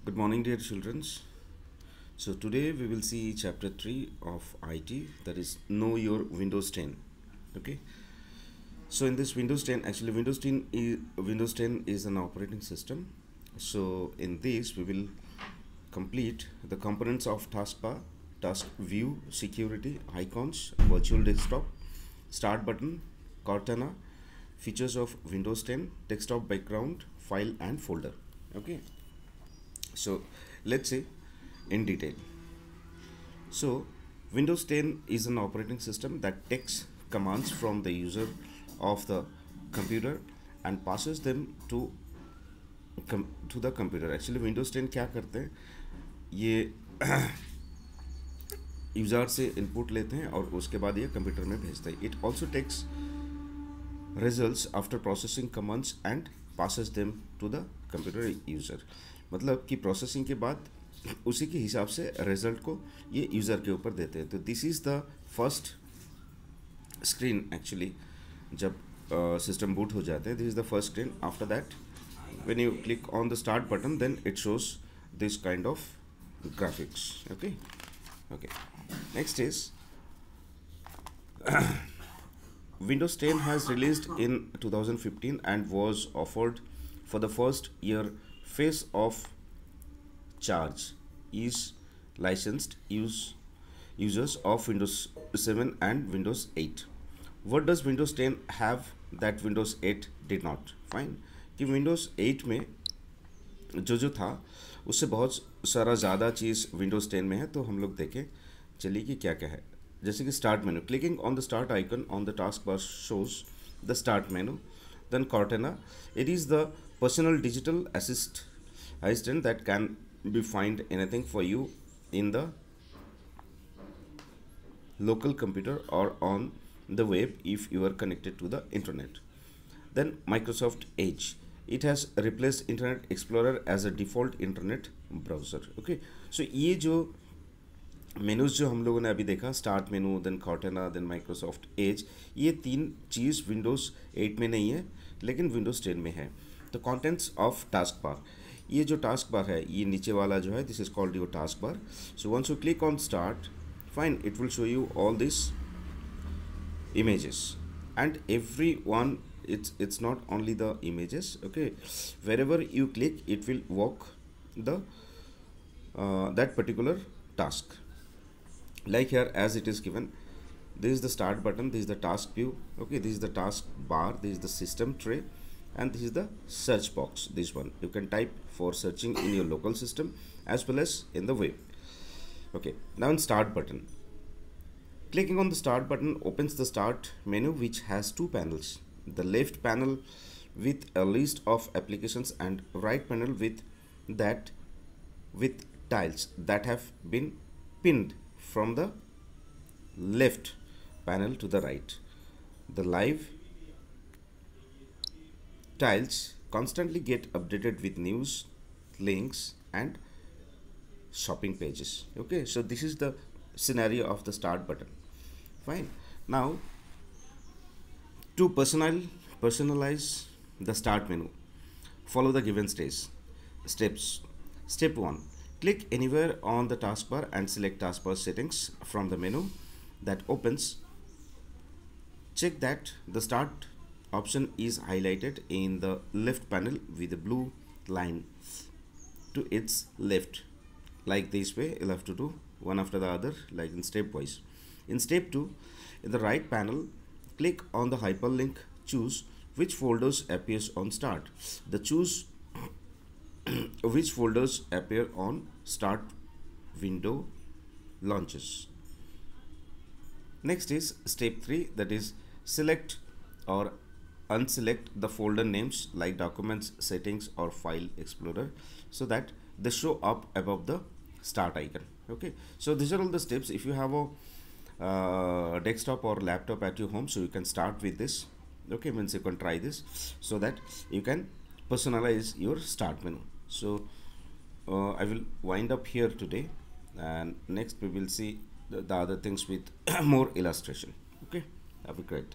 Good morning, dear children. So today we will see chapter 3 of IT, that is Know Your Windows 10. Okay. So in this Windows 10, actually Windows 10 is an operating system. So in this we will complete the components of taskbar, task view, security, icons, virtual desktop, start button, Cortana, features of Windows 10, desktop background, file and folder. Okay. So let's say in detail. So Windows 10 is an operating system that takes commands from the user of the computer and passes them to the computer. Actually Windows 10 क्या करते हैं, ये user से input लेते हैं और उसके बाद ये कंप्यूटर में भेजते हैं. It also takes results after processing commands and passes them to the computer user. मतलब कि प्रोसेसिंग के बाद उसी के हिसाब से रिजल्ट को ये यूज़र के ऊपर देते हैं. तो this is the first screen. Actually जब सिस्टम बूट हो जाते हैं, this is the first screen. After that when you click on the start button, then it shows this kind of graphics. Okay. Next is Windows 10 has released in 2015 and was offered for the first year phase of charge is licensed users of Windows 7 and Windows 8. What does Windows 10 have that Windows 8 did not? Fine. कि Windows 8 में जो था उससे बहुत सारा ज़्यादा चीज़ Windows 10 में है. तो हम लोग देखें चलिए कि क्या क्या है. जैसे कि start menu, clicking on the start icon on the task bar shows the start menu. Then Cortana, it is the personal digital assistant that can be find anything for you in the local computer or on the web if you are connected to the internet. Then Microsoft Edge, it has replaced Internet Explorer as a default internet browser. Okay, so ये जो menus जो हम लोगों ने अभी देखा, start menu, then Cortana, then Microsoft Edge, ये तीन चीज़ विंडोज़ 8 में नहीं है लेकिन विंडोज़ 10 में है. तो कंटेंट्स ऑफ टास्क बार, ये जो टास्क बार है ये नीचे वाला जो है, this is called your task bar. So once you click on start, fine, it will show you all this images and every one, it's not only the images. Okay, wherever you click it will walk the that particular task. Like here as it is given, this is the start button, this is the task view. Okay, this is the task bar, this is the system tray, and this is the search box. This one you can type for searching in your local system as well as in the web. Okay, now in start button, clicking on the start button opens the start menu which has two panels. The left panel with a list of applications and right panel with tiles that have been pinned from the left panel to the right. The live tiles constantly get updated with news, links and shopping pages. Okay, so this is the scenario of the start button. Fine. Now to personalize the start menu, follow the given steps. Step 1, click anywhere on the taskbar and select taskbar settings from the menu that opens. Check that the start option is highlighted in the left panel with a blue line to its left. Like this way you'll have to do one after the other, like in stepwise. In step 2, in the right panel, click on the hyperlink, choose which folders appears on start. The choose which folders appear on start window launches. Next is step 3, that is select or unselect the folder names like documents, settings or file explorer so that they show up above the start icon. Okay, so these are all the steps. If you have a desktop or laptop at your home, so you can start with this. Okay, means you can try this so that you can personalize your start menu. So I will wind up here today, and next we will see the other things with more illustration. Okay, that'll be great.